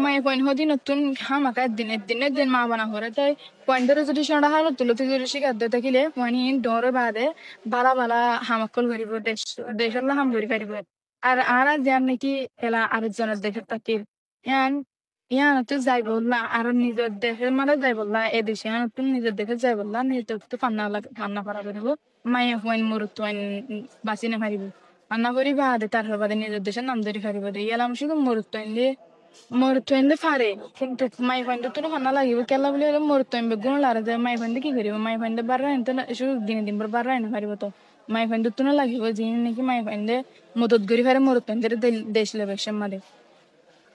মায়ে পয়েন্ট হদি নতুন হামাকা দিন মা বানা করে তাই পয়েন্টের যদি সন্ধ্যা হালো তুলতে যদি শিকার দিতে থাকিলে মানে ডরে বাদে বালা বালা হামাকল করিব দেশের হাম ধরি পারিব আর যার নাকি এলা আরেকজনের দেশের তাকির ইয়ান ইয়ান তো যাই বললা আর নিজের দেশের মানে যাই বললা এ দেশে ইয়ান তো নিজের দেশে যাই বললা নিজের তো ফান্না করা করিব মায়ে পয়েন্ট মরুত বাঁচি না পারিব ফান্না করি বাদে তার বাদে নিজের দেশের নাম ধরি পারিব দে ইয়ালাম শুধু মরুত্বইলে ফারে কিন্তু মাই ফাইন্ড তো ফান্না লাগিব কেলা বলে মরুত্বইবে গুণ লারে যায় মাই ফাইন্ড কি করিব মাই ফাইন্ড বাররা এনতে দিনে দিন পর বাররা এনে পারিব তো মাই ফাইন্ড তো না লাগিব যিনি নাকি মাই ফাইন্ডে মদত করি ফারে মরুত্বইলে দেশ লেবেশন মাদে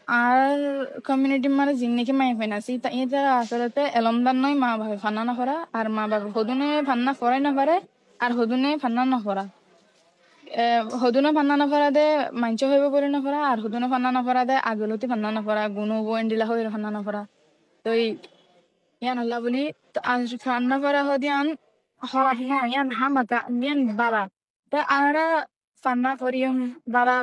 আর কমিউনিটি মানে যিনি নাকি মাই ফাইন আছি তা এটা আসলে এলমদান নয় মা বাবা ফান্না না করা আর মা বাবা হদুনে ফান্না করাই না পারে আর হদুনে ফান্না না করা হদুনা ফান্না না ফরা দে মাঞ্চ হইব করে না ফরা আর হদুনা ফান্না না ফরা দে আগলতি ফান্না না ফরা গুনো বন্ডিলা হই ফান্না না ফরা তো ইয়ান আল্লাহ বলি ফান্না ফরা হদিয়ান হরা ইয়ান হামাকা ইয়ান বাবা তা আরা ফান্না করিয়ম বাবা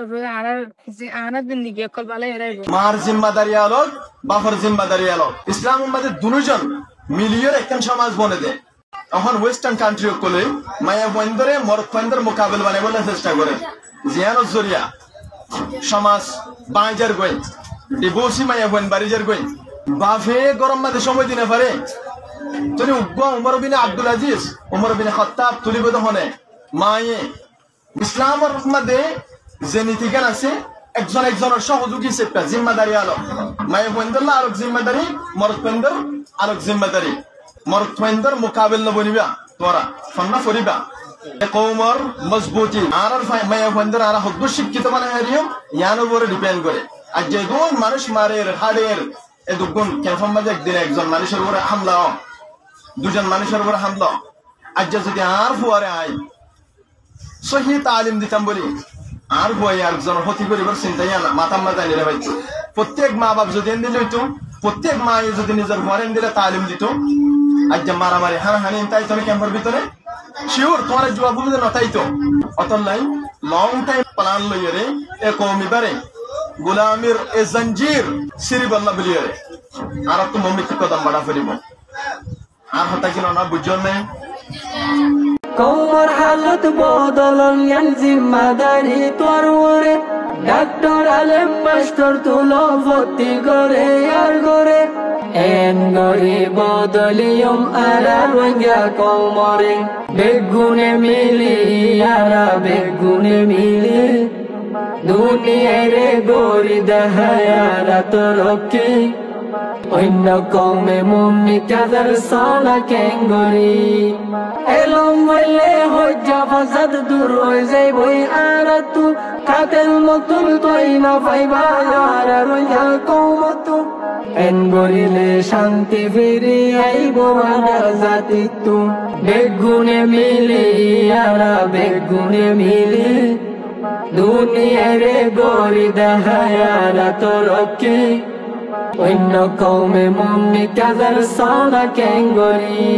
আরা জিন্দিগি কল বালে এরাইব মার জিম্মাদারি আলোক বাফর জিম্মাদারি আলোক ইসলাম উম্মতে দুজন মিলিয়ে একখান সমাজ বনে দেয় এখন ওয়েস্টার্ন কান্ট্রি কলে মায়া বন্দরে মরদ বন্দর মোকাবেল বানাই বলে চেষ্টা করে জিয়ানো জরিয়া সমাজ বাঁজার গই ডিভোর্সি মায়া বন বাড়িজার গই বাফে গরম মাঝে সময় দিনে পারে তুমি উমর বিন আব্দুল আজিজ উমর বিন খাত্তাব তুলিবদ হনে মায়ে ইসলামের মধ্যে যে নীতিজ্ঞান আছে একজনের সহযোগী সেটা জিম্মাদারি আলো মায়া বন্দর আলোক জিম্মাদারি মরদ বন্দর আলোক জিম্মাদারি মরদ মোকাবেল নবনিবা তোরা ফন্না ফরিবা কৌমর মজবুতি আর মায়া বন্দর আর হদ্দ শিক্ষিত মানে হারিয়ম ইয়ার উপরে ডিপেন্ড করে আর যে গুণ মানুষ মারের হাড়ের এ দুগুণ কেফাম মাঝে একদিন একজন মানুষের উপরে হামলা দুজন মানুষের উপরে হামলা আজ যদি আর ফুয়ারে আই সহি তালিম দিতাম বলি আর বই একজন ক্ষতি করিবার চিন্তাই না মাতাম মাথা নিলে ভাই প্রত্যেক মা বাপ যদি এন দিলে হইতো প্রত্যেক মা যদি নিজের ঘরেন দিলে তালিম দিত আজ মারামারি হানাহানি তাই তুমি ক্যাম্পের ভিতরে শিওর তোমার জবাব নতাইতো অতলাই লং টাইম প্লান লইরে এ কৌমিবারে গোলামির এ জঞ্জির সিরিবাল্লা বলিয়ারে আর তো মম্মি কদম বাড়া ফেলিব আর হতা কিনা না বুঝছো না কৌমর হালত বদলন ইয়ান জিম্মাদারি তোর ওরে ডাক্তার আলেম মাস্টার তুলো ভর্তি করে আর করে এন গরি বদলিয়ম আরা রঙ্গা কৌমরে বেগুনে মিলি আরা বেগুনে মিলি দুনিয়ারে গরি দেহায়ারা তোর কি অন্য কমে মম্মি কাদার সালা কেঙ্গরি এলম বলে হজ্জা ফাসাদ দূর হয়ে যাই বই আর তু কাতেল মতুল তুই না পাইবা আর রইয়া কমতু এন গরিলে শান্তি ফিরি আইব আর জাতি তু বেগুনে মিলি আর বেগুনে মিলি দুনিয়ারে গরি দেহায়ারা তোর কি অন্য কৌমে মম্মি কাদার সালা কেঙ্গরি